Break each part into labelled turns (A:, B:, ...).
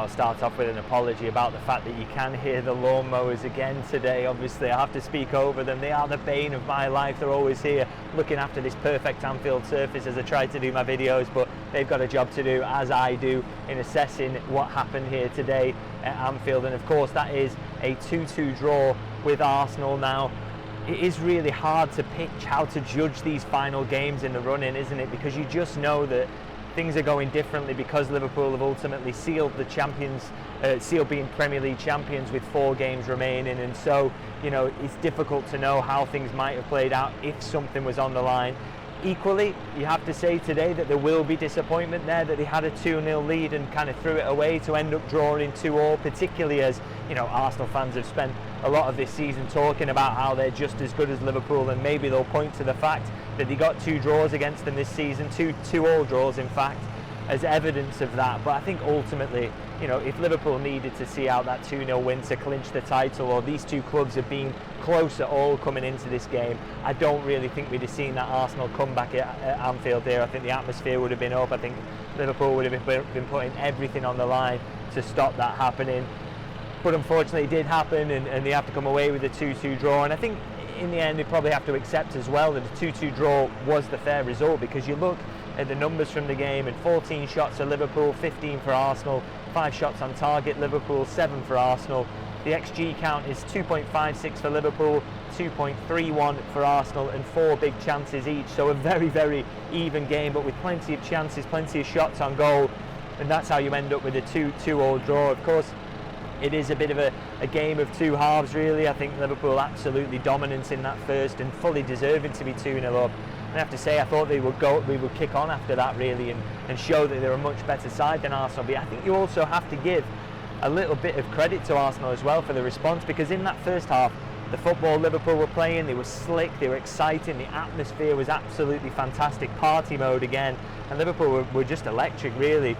A: I'll start off with an apology about the fact that you can hear the lawnmowers again today. Obviously, I have to speak over them. They are the bane of my life. They're always here looking after this perfect Anfield surface as I try to do my videos, but they've got a job to do, as I do, in assessing what happened here today at Anfield. And of course, that is a 2-2 draw with Arsenal now. It is really hard to pitch how to judge these final games in the run-in, isn't it? Because you just know that things are going differently because Liverpool have ultimately sealed the sealed being Premier League champions with 4 games remaining, and so, you know, it's difficult to know how things might have played out if something was on the line. Equally, you have to say today that there will be disappointment there, that they had a 2-0 lead and kind of threw it away to end up drawing 2-2, particularly as, you know, Arsenal fans have spent a lot of this season talking about how they're just as good as Liverpool, and maybe they'll point to the fact that they got 2 draws against them this season, 2 all draws in fact, as evidence of that. But I think ultimately, you know, if Liverpool needed to see out that 2-0 win to clinch the title, or these two clubs have been close at all coming into this game, I don't really think we'd have seen that Arsenal comeback at Anfield here. I think the atmosphere would have been up. I think Liverpool would have been putting everything on the line to stop that happening. But unfortunately it did happen, and they have to come away with a 2-2 draw. And I think in the end they probably have to accept as well that a 2-2 draw was the fair result, because you look at the numbers from the game, and 14 shots for Liverpool, 15 for Arsenal, 5 shots on target Liverpool, 7 for Arsenal. The XG count is 2.56 for Liverpool, 2.31 for Arsenal, and 4 big chances each. So a very, very even game, but with plenty of chances, plenty of shots on goal, and that's how you end up with a 2-2 draw. Of course, it is a bit of a game of two halves, really. I think Liverpool absolutely dominant in that first and fully deserving to be 2-0 up. I have to say, I thought we would kick on after that, really, and show that they're a much better side than Arsenal. But I think you also have to give a little bit of credit to Arsenal as well for the response, because in that first half, the football Liverpool were playing, they were slick, they were exciting, the atmosphere was absolutely fantastic, party mode again, and Liverpool were just electric, really.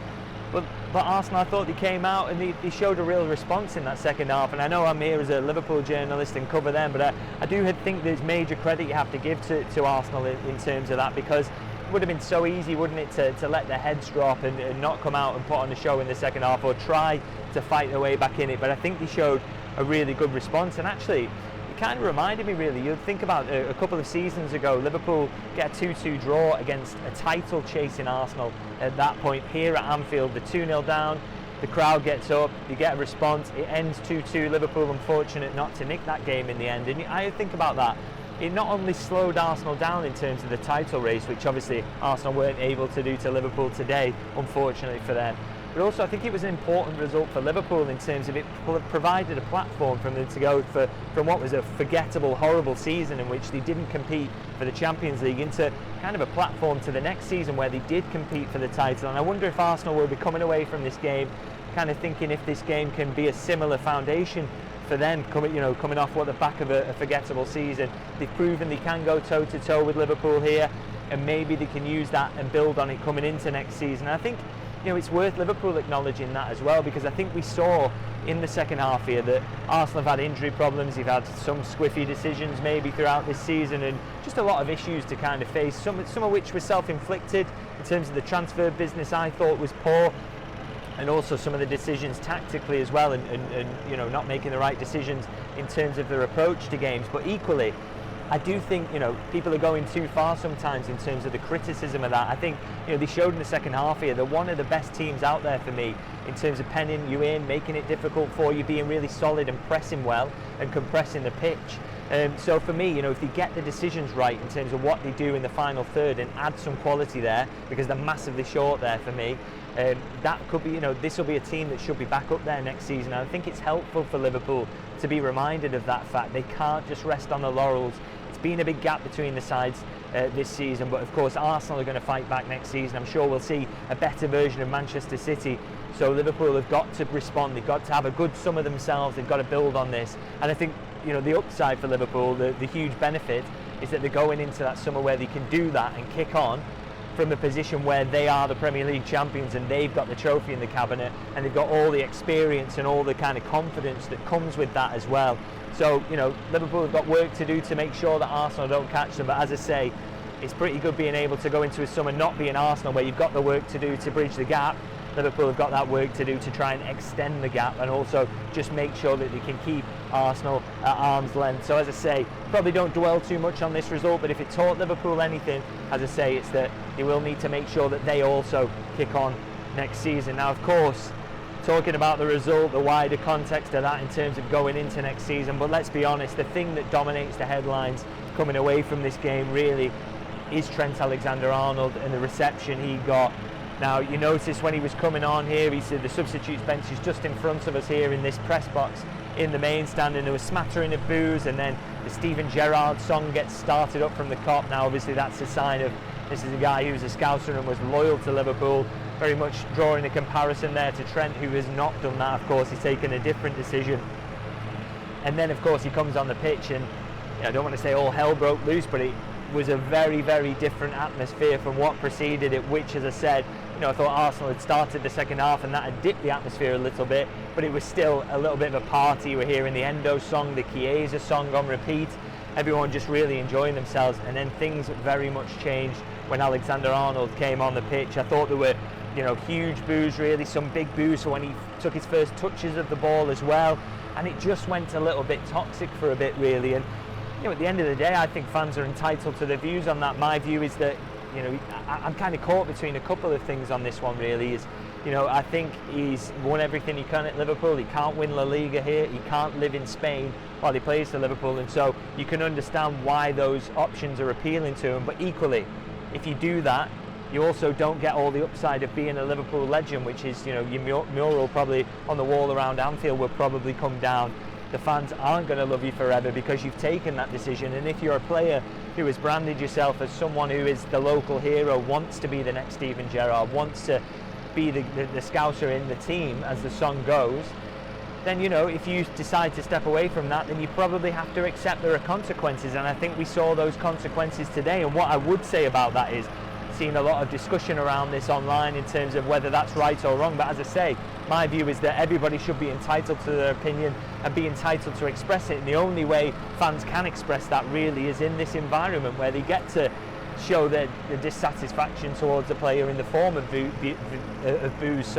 A: But Arsenal, I thought they came out and they showed a real response in that second half. And I know I'm here as a Liverpool journalist and cover them, but I do think there's major credit you have to give to Arsenal in terms of that, because it would have been so easy, wouldn't it, to let their heads drop and not come out and put on a show in the second half, or try to fight their way back in it. But I think they showed a really good response, and actually it kind of reminded me, really, you'd think about a couple of seasons ago, Liverpool get a 2-2 draw against a title chasing Arsenal at that point here at Anfield. The 2-0 down, the crowd gets up, you get a response, it ends 2-2, Liverpool unfortunate not to nick that game in the end. And I think about that, it not only slowed Arsenal down in terms of the title race, which obviously Arsenal weren't able to do to Liverpool today, unfortunately for them, but also I think it was an important result for Liverpool in terms of it provided a platform for them to go from what was a forgettable, horrible season in which they didn't compete for the Champions League into kind of a platform to the next season where they did compete for the title. And I wonder if Arsenal will be coming away from this game kind of thinking if this game can be a similar foundation for them, coming off the back of a forgettable season. They've proven they can go toe-to-toe with Liverpool here, and maybe they can use that and build on it coming into next season. I think, you know, it's worth Liverpool acknowledging that as well, because I think we saw in the second half here that Arsenal have had injury problems, they've had some squiffy decisions maybe throughout this season, and just a lot of issues to kind of face, some of which were self-inflicted in terms of the transfer business I thought was poor, and also some of the decisions tactically as well, and you know, not making the right decisions in terms of their approach to games. But equally, I do think, you know, people are going too far sometimes in terms of the criticism of that. I think, you know, they showed in the second half here they're one of the best teams out there for me in terms of penning you in, making it difficult for you, being really solid and pressing well and compressing the pitch. So for me, you know, if they get the decisions right in terms of what they do in the final third and add some quality there, because they're massively short there for me, that could be, you know, this will be a team that should be back up there next season. And I think it's helpful for Liverpool to be reminded of that fact. They can't just rest on the laurels. It's been a big gap between the sides this season, but of course Arsenal are going to fight back next season. I'm sure we'll see a better version of Manchester City. So Liverpool have got to respond. They've got to have a good summer themselves. They've got to build on this. And I think, you know, the upside for Liverpool, the huge benefit, is that they're going into that summer where they can do that and kick on from a position where they are the Premier League champions and they've got the trophy in the cabinet, and they've got all the experience and all the kind of confidence that comes with that as well. So, you know, Liverpool have got work to do to make sure that Arsenal don't catch them. But as I say, it's pretty good being able to go into a summer not being Arsenal, where you've got the work to do to bridge the gap, Liverpool have got that work to do to try and extend the gap and also just make sure that they can keep Arsenal at arm's length. So as I say, probably don't dwell too much on this result, but if it taught Liverpool anything, as I say, it's that they will need to make sure that they also kick on next season. Now, of course, talking about the result, the wider context of that in terms of going into next season, but let's be honest, the thing that dominates the headlines coming away from this game really is Trent Alexander-Arnold and the reception he got. Now, you notice when he was coming on here, he said the substitutes bench is just in front of us here in this press box in the main stand, and there was smattering of boos, and then the Steven Gerrard song gets started up from the Kop. Now, obviously, that's a sign of this is a guy who's a Scouser and was loyal to Liverpool, very much drawing a comparison there to Trent, who has not done that. Of course, he's taken a different decision. And then, of course, he comes on the pitch, and I don't want to say all hell broke loose, but it was a very, very different atmosphere from what preceded it, which, as I said, I thought Arsenal had started the second half and that had dipped the atmosphere a little bit, but it was still a little bit of a party. We're hearing the Endo song, the Chiesa song on repeat, everyone just really enjoying themselves, and then things very much changed when Alexander-Arnold came on the pitch. I thought there were huge boos, really, some big boos when he took his first touches of the ball as well, and it just went a little bit toxic for a bit, really. And at the end of the day, I think fans are entitled to their views on that. My view is that I'm kind of caught between a couple of things on this one, really. Is I think he's won everything he can at Liverpool. He can't win La Liga here. He can't live in Spain while he plays for Liverpool, and so you can understand why those options are appealing to him. But equally, if you do that, you also don't get all the upside of being a Liverpool legend, which is, your mural probably on the wall around Anfield will probably come down. The fans aren't going to love you forever because you've taken that decision. And if you're a player who has branded yourself as someone who is the local hero, wants to be the next Steven Gerrard, wants to be the Scouser in the team, as the song goes, then, if you decide to step away from that, then you probably have to accept there are consequences. And I think we saw those consequences today. And what I would say about that is, seen a lot of discussion around this online in terms of whether that's right or wrong, but as I say, my view is that everybody should be entitled to their opinion and be entitled to express it, and the only way fans can express that really is in this environment where they get to show their dissatisfaction towards a player in the form of boos.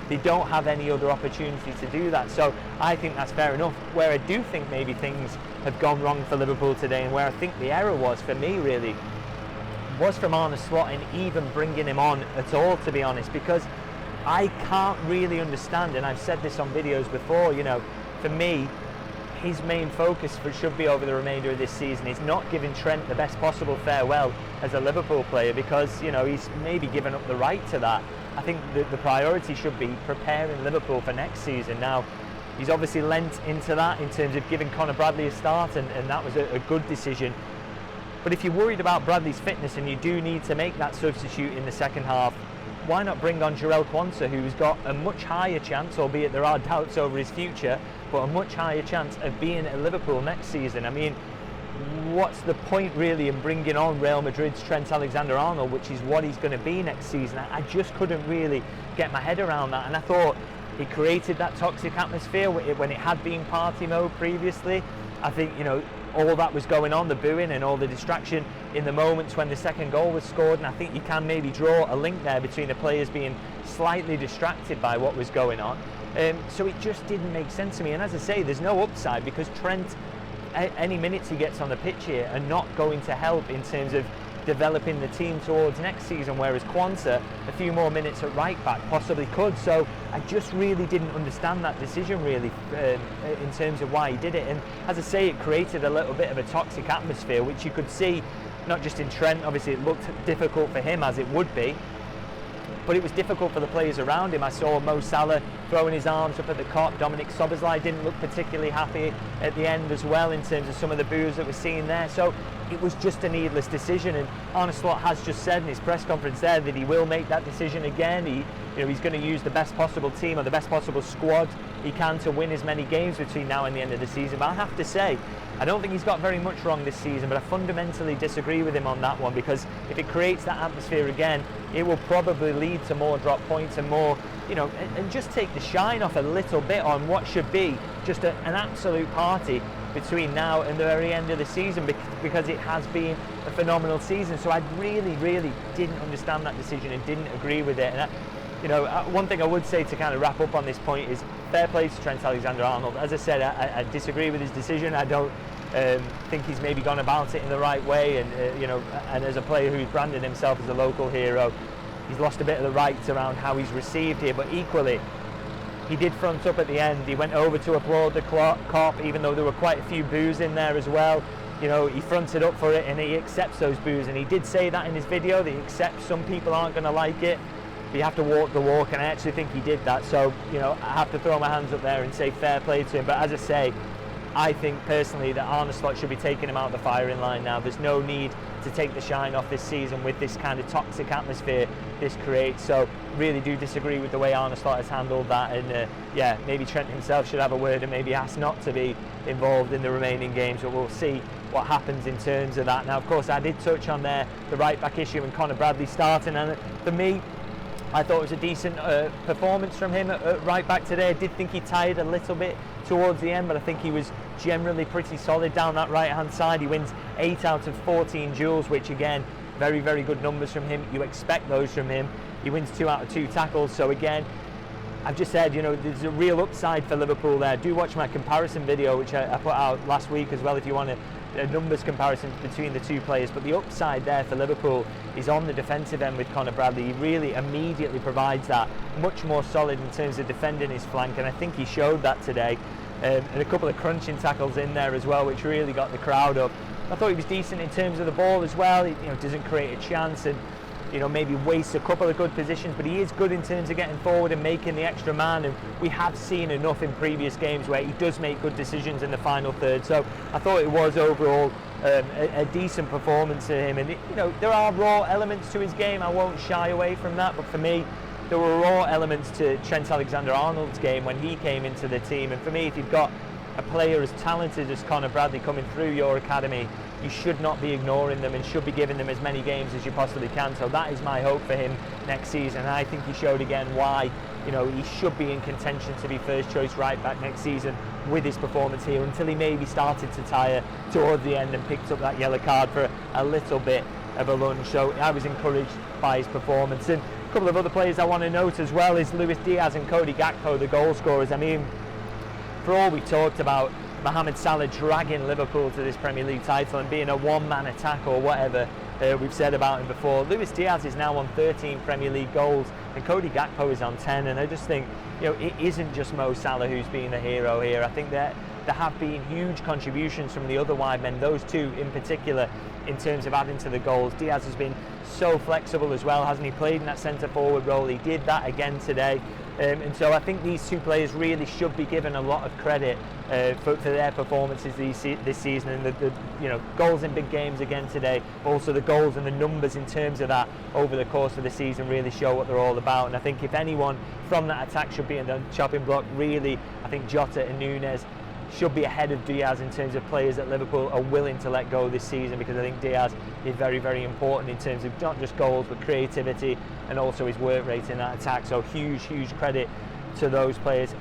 A: They don't have any other opportunity to do that, so I think that's fair enough. Where I do think maybe things have gone wrong for Liverpool today, and where I think the error was for me really was from Arne Slot in even bringing him on at all, to be honest, because I can't really understand, and I've said this on videos before, for me, his main focus should be over the remainder of this season is not giving Trent the best possible farewell as a Liverpool player, because, he's maybe given up the right to that. I think the priority should be preparing Liverpool for next season. Now, he's obviously lent into that in terms of giving Conor Bradley a start, and that was a good decision. But if you're worried about Bradley's fitness and you do need to make that substitute in the second half, why not bring on Jarell Quansah, who's got a much higher chance, albeit there are doubts over his future, but a much higher chance of being at Liverpool next season? I mean, what's the point really in bringing on Real Madrid's Trent Alexander-Arnold, which is what he's going to be next season? I just couldn't really get my head around that, and I thought he created that toxic atmosphere when it had been party mode previously. I think, all that was going on, the booing and all the distraction in the moments when the second goal was scored, and I think you can maybe draw a link there between the players being slightly distracted by what was going on. So it just didn't make sense to me, and as I say, there's no upside because Trent, any minutes he gets on the pitch here, are not going to help in terms of developing the team towards next season, whereas Quansah, a few more minutes at right back possibly could. So I just really didn't understand that decision really in terms of why he did it, and as I say, it created a little bit of a toxic atmosphere, which you could see not just in Trent. Obviously it looked difficult for him, as it would be, but it was difficult for the players around him. I saw Mo Salah throwing his arms up at the Kop. Dominic Szoboszlai didn't look particularly happy at the end as well in terms of some of the boos that we're seeing there. So it was just a needless decision, and Arne Slot has just said in his press conference there that he will make that decision again. He's going to use the best possible team or the best possible squad he can to win as many games between now and the end of the season. But I have to say, I don't think he's got very much wrong this season, but I fundamentally disagree with him on that one, because if it creates that atmosphere again, it will probably lead to more drop points and more, and just take the shine off a little bit on what should be just an absolute party between now and the very end of the season, because it has been a phenomenal season. So I really, really didn't understand that decision and didn't agree with it. And one thing I would say to kind of wrap up on this point is fair play to Trent Alexander-Arnold. As I said, I disagree with his decision. I don't think he's maybe gone about it in the right way, and and as a player who's branded himself as a local hero, he's lost a bit of the rights around how he's received here. But equally, he did front up at the end. He went over to applaud the cop, even though there were quite a few boos in there as well. He fronted up for it, and he accepts those boos, and he did say that in his video, that he accepts some people aren't going to like it, but you have to walk the walk, and I actually think he did that. So I have to throw my hands up there and say fair play to him. But as I say, I think personally that Arne Slot should be taking him out of the firing line now. There's no need to take the shine off this season with this kind of toxic atmosphere this creates. So really do disagree with the way Arne Slot has handled that, and maybe Trent himself should have a word and maybe ask not to be involved in the remaining games, but we'll see what happens in terms of that. Now, of course, I did touch on there the right back issue and Conor Bradley starting, and for me, I thought it was a decent performance from him at right back today. I did think he tired a little bit towards the end, but I think he was generally pretty solid down that right hand side. He wins 8 out of 14 duels, which again, very, very good numbers from him. You expect those from him. He wins 2 out of 2 tackles. So again, I've just said, there's a real upside for Liverpool there. Do watch my comparison video, which I put out last week as well, if you want a numbers comparison between the two players. But the upside there for Liverpool is on the defensive end with Conor Bradley. He really immediately provides that, much more solid in terms of defending his flank, and I think he showed that today. And a couple of crunching tackles in there as well, which really got the crowd up. I thought he was decent in terms of the ball as well. He doesn't create a chance and maybe wastes a couple of good positions, but he is good in terms of getting forward and making the extra man, and we have seen enough in previous games where he does make good decisions in the final third. So I thought it was overall a decent performance to him, and there are raw elements to his game. I won't shy away from that, but for me, there were raw elements to Trent Alexander-Arnold's game when he came into the team. And for me, if you've got a player as talented as Conor Bradley coming through your academy, you should not be ignoring them and should be giving them as many games as you possibly can. So that is my hope for him next season, and I think he showed again why he should be in contention to be first choice right back next season with his performance here, until he maybe started to tire towards the end and picked up that yellow card for a little bit of a lunge. So I was encouraged by his performance. And a couple of other players I want to note as well is Diaz and Cody Gakpo, the goal scorers. I mean, for all we talked about Mohamed Salah dragging Liverpool to this Premier League title and being a one-man attack or whatever we've said about him before, Luis Diaz is now on 13 Premier League goals and Cody Gakpo is on 10, and I just think it isn't just Mo Salah who's been the hero here. I think that there have been huge contributions from the other wide men, those two in particular, in terms of adding to the goals. Diaz has been so flexible as well, hasn't he? Played in that centre forward role. He did that again today. And so I think these two players really should be given a lot of credit for their performances this season, and the goals in big games again today. Also the goals and the numbers in terms of that over the course of the season really show what they're all about. And I think if anyone from that attack should be in the chopping block, really, I think Jota and Núñez should be ahead of Diaz in terms of players that Liverpool are willing to let go this season, because I think Diaz is very, very important in terms of not just goals but creativity and also his work rate in that attack. So huge credit to those players.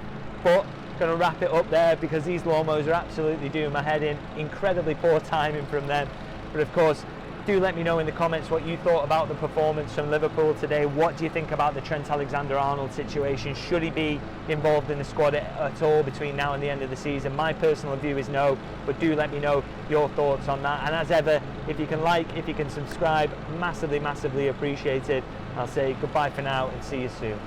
A: But going to wrap it up there because these lawnmowers are absolutely doing my head in. Incredibly poor timing from them. But of course, do let me know in the comments what you thought about the performance from Liverpool today. What do you think about the Trent Alexander-Arnold situation? Should he be involved in the squad at all between now and the end of the season? My personal view is no, but do let me know your thoughts on that. And as ever, if you can like, if you can subscribe, massively appreciated. I'll say goodbye for now and see you soon.